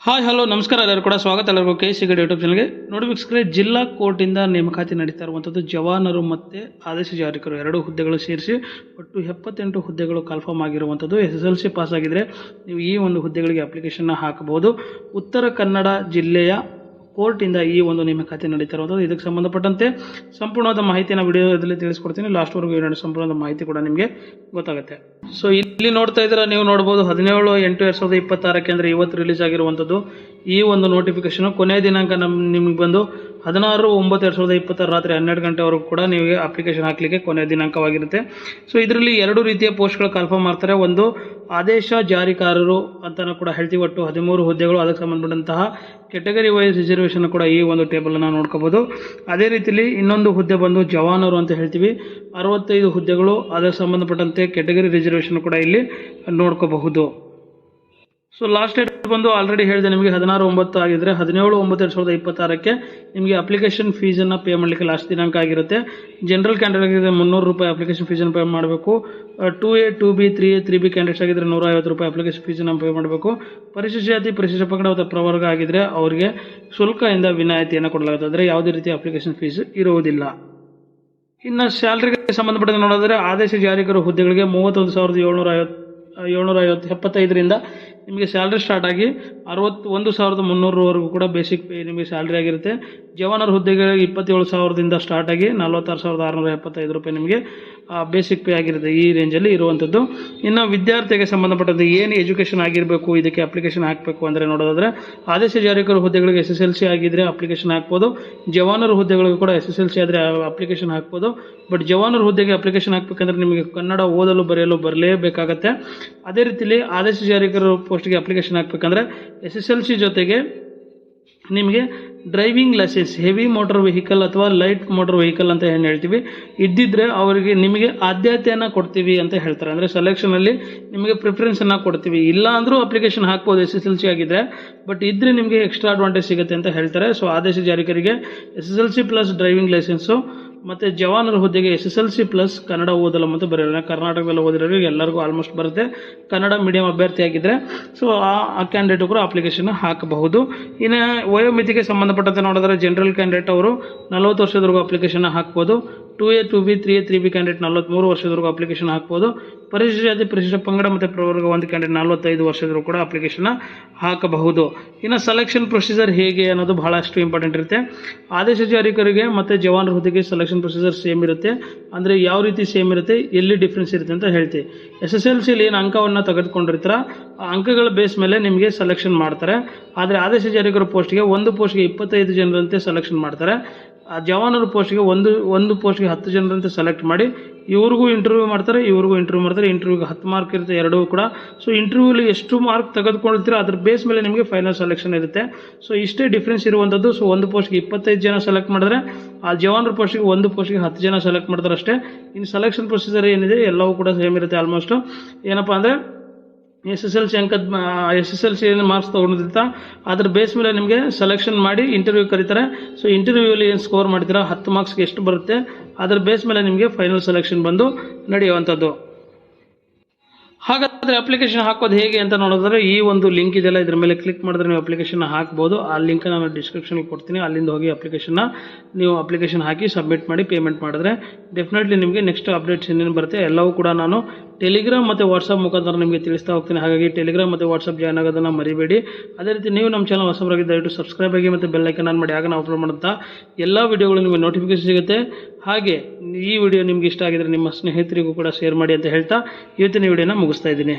Hi hello ನಮಸ್ಕಾರ, ಎಲ್ಲರೂ ಕೂಡ ಸ್ವಾಗತ. ಎಲ್ಲರಿಗೂ ಕೆ ಸಿ ಗಡಿ ಯೂಟ್ಯೂಬ್ ಚಾನಲ್ಗೆ. ನೋಡಿ ವೀಕ್ಷಕರೇ, ಜಿಲ್ಲಾ ಕೋರ್ಟಿಂದ ನೇಮಕಾತಿ ನಡೀತಾ ಇರುವಂಥದ್ದು ಜವಾನರು ಮತ್ತು ಆದೇಶ ಜಾರಿಕರು ಎರಡು ಹುದ್ದೆಗಳು ಸೇರಿಸಿ ಒಟ್ಟು 78 ಹುದ್ದೆಗಳು ಕನ್ಫರ್ಮ್ ಆಗಿರುವಂಥದ್ದು. SSLC ಪಾಸ್ ಆಗಿದ್ದರೆ ನೀವು ಈ ಒಂದು ಹುದ್ದೆಗಳಿಗೆ ಅಪ್ಲಿಕೇಶನ್ನ ಹಾಕಬಹುದು. ಉತ್ತರ ಕನ್ನಡ ಜಿಲ್ಲೆಯ ಕೋರ್ಟಿಂದ ಈ ಒಂದು ನೇಮಕಾತಿ ನಡೀತಾ ಇರುವಂಥದ್ದು. ಇದಕ್ಕೆ ಸಂಬಂಧಪಟ್ಟಂತೆ ಸಂಪೂರ್ಣವಾದ ಮಾಹಿತಿಯನ್ನು ವಿಡಿಯೋದಲ್ಲಿ ತಿಳಿಸ್ಕೊಡ್ತೀನಿ. ಲಾಸ್ಟ್ವರೆಗೂ ಏನಾದ್ರು ಸಂಪೂರ್ಣವಾದ ಮಾಹಿತಿ ಕೂಡ ನಿಮಗೆ ಗೊತ್ತಾಗುತ್ತೆ. ಸೊ ಇಲ್ಲಿ ನೋಡ್ತಾ ಇದ್ದೀರಾ, ನೀವು ನೋಡ್ಬೋದು 17/8/2026 ಅಂದರೆ ಇವತ್ತು ರಿಲೀಸ್ ಆಗಿರುವಂಥದ್ದು ಈ ಒಂದು ನೋಟಿಫಿಕೇಶನ್. ಕೊನೆಯ ದಿನಾಂಕ ನಿಮಗೆ ಬಂದು 16/9/2026 ರಾತ್ರಿ 12 ಗಂಟೆವರೆಗೂ ಕೂಡ ನೀವು ಅಪ್ಲಿಕೇಶನ್ ಹಾಕಲಿಕ್ಕೆ ಕೊನೆಯ ದಿನಾಂಕವಾಗಿರುತ್ತೆ. ಸೊ ಇದರಲ್ಲಿ ಎರಡು ರೀತಿಯ ಪೋಸ್ಟ್ಗಳು ಕನ್ಫರ್ಮ್ ಮಾಡ್ತಾರೆ. ಒಂದು ಆದೇಶ ಜಾರಿಕಾರರು ಅಂತ ಕೂಡ ಹೇಳ್ತೀವಿ. ಒಟ್ಟು 13 ಹುದ್ದೆಗಳು. ಅದಕ್ಕೆ ಸಂಬಂಧಪಟ್ಟಂತಹ ಕೆಟಗರಿ ವೈಸ್ ರಿಸರ್ವೇಷನ್ ಕೂಡ ಈ ಒಂದು ಟೇಬಲನ್ನು ನೋಡ್ಕೋಬಹುದು. ಅದೇ ರೀತಿಯಲ್ಲಿ ಇನ್ನೊಂದು ಹುದ್ದೆ ಬಂದು ಜವಾನರು ಅಂತ ಹೇಳ್ತೀವಿ. 65 ಹುದ್ದೆಗಳು. ಅದಕ್ಕೆ ಸಂಬಂಧಪಟ್ಟಂತೆ ಕೆಟಗರಿ ರಿಸರ್ವೇಷನ್ ಕೂಡ ಇಲ್ಲಿ ನೋಡ್ಕೋಬಹುದು. ಸೊ ಲಾಸ್ಟ್ ಡೇಟ್ ಬಂದು ಆಲ್ರೆಡಿ ಹೇಳಿದೆ ನಿಮಗೆ 16/9 ಆಗಿದ್ರೆ 17/9/2026 ನಿಮಗೆ ಅಪ್ಲಿಕೇಶನ್ ಫೀಸನ್ನು ಪೇ ಮಾಡಲಿಕ್ಕೆ ಲಾಸ್ಟ್ ದಿನಾಂಕ ಆಗಿರುತ್ತೆ. ಜನರಲ್ ಕ್ಯಾಂಡಿಡೇಟ್ಗೆ ₹300 ಅಪ್ಲಿಕೇಶನ್ ಫೀಸನ್ನು ಪೇ ಮಾಡಬೇಕು. 2A 2B 3A 3B candidates ಆಗಿದ್ದರೆ ₹150 ಅಪ್ಲಿಕೇಶನ್ ಫೀಸನ್ನು ಪೇ ಮಾಡಬೇಕು. ಪರಿಶಿಷ್ಟ ಜಾತಿ ಪರಿಶಿಷ್ಟ ಪಂಗಡ ಅಥವಾ ಪ್ರವರ್ಗ ಆಗಿದ್ದರೆ ಅವರಿಗೆ ಶುಲ್ಕದಿಂದ ವಿನಾಯಿತಿಯನ್ನು ಕೊಡಲಾಗುತ್ತೆ. ಅಂದರೆ ಯಾವುದೇ ರೀತಿಯ ಅಪ್ಲಿಕೇಶನ್ ಫೀಸ್ ಇರುವುದಿಲ್ಲ. ಇನ್ನು ಸ್ಯಾಲ್ರಿಗೆ ಸಂಬಂಧಪಟ್ಟಂತೆ ನೋಡಿದ್ರೆ ಆದೇಶ ಜಾರಿಕರು ಹುದ್ದೆಗಳಿಗೆ 31,775ರಿಂದ ನಿಮಗೆ ಸ್ಯಾಲ್ರಿ ಸ್ಟಾರ್ಟ್ ಆಗಿ 61,300ವರೆಗೂ ಕೂಡ ಬೇಸಿಕ್ ಪೇ ನಿಮಗೆ ಸ್ಯಾಲ್ರಿ ಆಗಿರುತ್ತೆ. ಜವಾನರ ಹುದ್ದೆಗಳಿಗೆ 27,000ದಿಂದ ಸ್ಟಾರ್ಟ್ ಆಗಿ 46,675 ನಿಮಗೆ ಬೇಸಿಕ್ ಪೇ ಆಗಿರುತ್ತೆ. ಈ ರೇಂಜಲ್ಲಿ ಇರುವಂಥದ್ದು. ಇನ್ನು ವಿದ್ಯಾರ್ಥಿಗೆ ಸಂಬಂಧಪಟ್ಟಂತೆ ಏನು ಎಜುಕೇಷನ್ ಆಗಿರಬೇಕು ಇದಕ್ಕೆ ಅಪ್ಲಿಕೇಶನ್ ಹಾಕಬೇಕು ಅಂದರೆ ನೋಡೋದಾದರೆ ಆದೇಶ ಜಾರಿಕರು ಹುದ್ದೆಗಳಿಗೆ SSLC ಆಗಿದ್ದರೆ ಅಪ್ಲಿಕೇಶನ್ ಹಾಕ್ಬೋದು. ಜವಾನರ ಹುದ್ದೆಗಳಿಗೂ ಕೂಡ SSLC ಆದರೆ ಅಪ್ಲಿಕೇಶನ್ ಹಾಕ್ಬೋದು. ಬಟ್ ಜವಾನರ ಹುದ್ದೆಗೆ ಅಪ್ಲಿಕೇಶನ್ ಹಾಕಬೇಕಂದ್ರೆ ನಿಮಗೆ ಕನ್ನಡ ಓದಲು ಬರೆಯಲು ಬರಲೇಬೇಕಾಗತ್ತೆ. ಅದೇ ರೀತಿಯಲ್ಲಿ ಆದೇಶ ಜಾರಿಕರು ಪೋಸ್ಟ್ಗೆ ಅಪ್ಲಿಕೇಶನ್ ಹಾಕಬೇಕಂದ್ರೆ SSLC ಜೊತೆಗೆ ನಿಮಗೆ driving licence, heavy motor vehicle ಅಥವಾ ಲೈಟ್ ಮೋಟರ್ ವೆಹಿಕಲ್ ಅಂತ ಏನು ಹೇಳ್ತೀವಿ ಇದ್ದಿದ್ರೆ ಅವರಿಗೆ ನಿಮಗೆ ಆದ್ಯತೆಯನ್ನು ಕೊಡ್ತೀವಿ ಅಂತ ಹೇಳ್ತಾರೆ. ಅಂದರೆ ಸೆಲೆಕ್ಷನಲ್ಲಿ ನಿಮಗೆ ಪ್ರಿಫರೆನ್ಸನ್ನು ಕೊಡ್ತೀವಿ. ಇಲ್ಲ ಅಂದರೂ ಅಪ್ಲಿಕೇಶನ್ ಹಾಕ್ಬೋದು SSLC ಆಗಿದ್ದರೆ. ಬಟ್ ಇದ್ರೆ ನಿಮಗೆ ಎಕ್ಸ್ಟ್ರಾ ಅಡ್ವಾಂಟೇಜ್ ಸಿಗುತ್ತೆ ಅಂತ ಹೇಳ್ತಾರೆ. ಸೊ ಆದೇಶ ಜಾರಿಕರಿಗೆ SSLC ಪ್ಲಸ್ ಡ್ರೈವಿಂಗ್ ಲೈಸೆನ್ಸು ಮತ್ತು ಜವಾನರ ಹುದ್ದೆಗೆ SSLC ಪ್ಲಸ್ ಕನ್ನಡ ಓದಲು ಮತ್ತು ಬರೆಯಲು. ಕರ್ನಾಟಕದಲ್ಲಿ ಓದಿರೋರಿಗೆ ಎಲ್ಲರಿಗೂ ಆಲ್ಮೋಸ್ಟ್ ಬರುತ್ತೆ ಕನ್ನಡ ಮೀಡಿಯಂ ಅಭ್ಯರ್ಥಿ ಆಗಿದ್ದರೆ. ಸೊ ಆ ಕ್ಯಾಂಡಿಡೇಟ್ ಕೂಡ ಅಪ್ಲಿಕೇಶನ್ ಹಾಕಬಹುದು. ಇನ್ನು ವಯೋಮಿತಿಗೆ ಸಂಬಂಧಪಟ್ಟಂತೆ ನೋಡಿದ್ರೆ ಜನರಲ್ ಕ್ಯಾಂಡಿಡೇಟ್ ಅವರು 40 ವರ್ಷದವರೆಗೂ ಅಪ್ಲಿಕೇಶನ್ ಹಾಕ್ಬೋದು. 2A 2B 3A 3B candidate 43 ವರ್ಷದವರೆಗೂ ಅಪ್ಲಿಕೇಶನ್ ಹಾಕ್ಬೋದು. ಪರಿಶಿಷ್ಟ ಜಾತಿ ಪರಿಶಿಷ್ಟ ಪಂಗಡ ಮತ್ತು ಪ್ರವರ್ಗ ಒಂದು ಕ್ಯಾಂಡಿಡೇಟ್ 45 ವರ್ಷದವರೆಗೂ ಕೂಡ ಅಪ್ಲಿಕೇಶನ್ ಹಾಕಬಹುದು. ಇನ್ನು ಸೆಲೆಕ್ಷನ್ ಪ್ರೊಸೀಜರ್ ಹೇಗೆ ಅನ್ನೋದು ಬಹಳಷ್ಟು ಇಂಪಾರ್ಟೆಂಟ್ ಇರುತ್ತೆ. ಆದೇಶ ಜಾರಿಕರಿಗೆ ಮತ್ತು ಜವಾನರ ಹುದ್ದೆಗೆ ಸೆಲೆಕ್ಷನ್ ಪ್ರೊಸೀಜರ್ ಸೇಮ್ ಇರುತ್ತೆ. ಅಂದರೆ ಯಾವ ರೀತಿ ಸೇಮ್ ಇರುತ್ತೆ, ಎಲ್ಲಿ ಡಿಫ್ರೆನ್ಸ್ ಇರುತ್ತೆ ಅಂತ ಹೇಳ್ತೀವಿ. SSLCಯಲ್ಲಿ ಏನು ಅಂಕವನ್ನು ತೆಗೆದುಕೊಂಡಿರ್ತಾರ ಆ ಅಂಕಗಳ ಬೇಸ್ ಮೇಲೆ ನಿಮಗೆ ಸೆಲೆಕ್ಷನ್ ಮಾಡ್ತಾರೆ. ಆದರೆ ಆದೇಶ ಜಾರಿಕರ ಪೋಸ್ಟ್ಗೆ ಒಂದು ಪೋಸ್ಟ್ಗೆ 25 ಜನರಂತೆ ಸೆಲೆಕ್ಷನ್ ಮಾಡ್ತಾರೆ. ಆ ಜವಾನರ ಪೋಸ್ಟ್ಗೆ ಒಂದು ಪೋಸ್ಟ್ಗೆ 10 ಜನರಂತೆ ಸೆಲೆಕ್ಟ್ ಮಾಡಿ ಇವ್ರಿಗೂ ಇಂಟರ್ವ್ಯೂ ಮಾಡ್ತಾರೆ, ಇವ್ರಿಗೂ ಇಂಟರ್ವ್ಯೂ ಮಾಡ್ತಾರೆ. ಇಂಟರ್ವ್ಯೂಗೆ 10 ಮಾರ್ಕ್ ಇರುತ್ತೆ ಎರಡೂ ಕೂಡ. ಸೊ ಇಂಟರ್ವ್ಯೂಲಿ ಎಷ್ಟು ಮಾರ್ಕ್ ತೆಗೆದುಕೊಳ್ತೀರೋ ಅದ್ರ ಬೇಸ್ ಮೇಲೆ ನಿಮಗೆ ಫೈನಲ್ ಸೆಲೆಕ್ಷನ್ ಇರುತ್ತೆ. ಸೊ ಇಷ್ಟೇ ಡಿಫ್ರೆನ್ಸ್ ಇರುವಂಥದ್ದು. ಸೊ ಒಂದು ಪೋಸ್ಟ್ಗೆ 25 ಜನ ಸೆಲೆಕ್ಟ್ ಮಾಡಿದ್ರೆ ಆ ಜವಾನರ ಪೋಸ್ಟ್ಗೆ ಒಂದು ಪೋಸ್ಟ್ಗೆ 10 ಜನ ಸೆಲೆಕ್ಟ್ ಮಾಡ್ತಾರೆ ಅಷ್ಟೇ. ಇನ್ನು ಸೆಲೆಕ್ಷನ್ ಪ್ರೊಸೀಜರ್ ಏನಿದೆ ಎಲ್ಲವೂ ಕೂಡ ಸೇಮ್ ಇರುತ್ತೆ ಆಲ್ಮೋಸ್ಟ್. ಏನಪ್ಪ ಅಂದರೆ SSLC ಏನು ಮಾರ್ಕ್ಸ್ ತೊಗೊಂಡಿರ್ತಾ ಅದ್ರ ಬೇಸ್ ಮೇಲೆ ನಿಮಗೆ ಸೆಲೆಕ್ಷನ್ ಮಾಡಿ ಇಂಟರ್ವ್ಯೂ ಕರೀತಾರೆ. ಸೊ ಇಂಟರ್ವ್ಯೂಲಿ ಏನು ಸ್ಕೋರ್ ಮಾಡ್ತೀರಾ 10 ಮಾರ್ಕ್ಸ್ಗೆ ಎಷ್ಟು ಬರುತ್ತೆ ಅದ್ರ ಬೇಸ್ ಮೇಲೆ ನಿಮಗೆ ಫೈನಲ್ ಸೆಲೆಕ್ಷನ್ ಬಂದು ನಡೆಯುವಂಥದ್ದು. ಹಾಗಾದರೆ ಅಪ್ಲಿಕೇಶನ್ ಹಾಕೋದು ಹೇಗೆ ಅಂತ ನೋಡಿದ್ರೆ ಈ ಒಂದು ಲಿಂಕ್ ಇದೆಲ್ಲ, ಇದ್ರ ಮೇಲೆ ಕ್ಲಿಕ್ ಮಾಡಿದ್ರೆ ನೀವು ಅಪ್ಲಿಕೇಶನ್ ಹಾಕ್ಬೋದು. ಆ ಲಿಂಕ್ ನಾನು ಡಿಸ್ಕ್ರಿಪ್ಷನ್ಗೆ ಕೊಡ್ತೀನಿ. ಅಲ್ಲಿಂದ ಹೋಗಿ ನೀವು ಅಪ್ಲಿಕೇಶನ್ ಹಾಕಿ ಸಬ್ಮಿಟ್ ಮಾಡಿ ಪೇಮೆಂಟ್ ಮಾಡಿದ್ರೆ ಡೆಫಿನೆಟ್ಲಿ ನಿಮಗೆ ನೆಕ್ಸ್ಟ್ ಅಪ್ಡೇಟ್ಸ್ ಏನೇನು ಬರುತ್ತೆ ಎಲ್ಲವೂ ಕೂಡ ನಾನು ಟೆಲಿಗ್ರಾಮ್ ಮತ್ತು ವಾಟ್ಸಪ್ ಮುಖಾಂತರ ನಿಮಗೆ ತಿಳಿಸ್ತಾ ಹೋಗ್ತೀನಿ. ಹಾಗಾಗಿ ಟೆಲಿಗ್ರಾಮ್ ಮತ್ತು ವಾಟ್ಸಪ್ ಜಾಯ್ನ್ ಆಗೋದನ್ನು ಮರಿಬೇಡಿ. ಅದೇ ರೀತಿ ನೀವು ನಮ್ಮ ಚಾನಲ್ ಹೊಸಬರಾಗಿ ದಯವಿಟ್ಟು ಸಬ್ಸ್ಕ್ರೈಬ್ ಆಗಿ ಮತ್ತು ಬೆಲ್ ಐಕಾನ್ ಆನ್ ಮಾಡಿ. ಆಗ ನಾವು ಅಪ್ಲೋಡ್ ಮಾಡುತ್ತಾ ಎಲ್ಲ ವಿಡಿಯೋಗಳು ನಿಮಗೆ ನೋಟಿಫಿಕೇಶನ್ ಸಿಗುತ್ತೆ. ಹಾಗೆ ಈ ವಿಡಿಯೋ ನಿಮ್ಗೆ ಇಷ್ಟ ಆಗಿದ್ರೆ ನಿಮ್ಮ ಸ್ನೇಹಿತರಿಗೂ ಕೂಡ ಶೇರ್ ಮಾಡಿ ಅಂತ ಹೇಳ್ತಾ ಇವತ್ತಿನ ವಿಡಿಯೋನ ಮುಗಿಸ್ತಾ ಇದ್ದೀನಿ.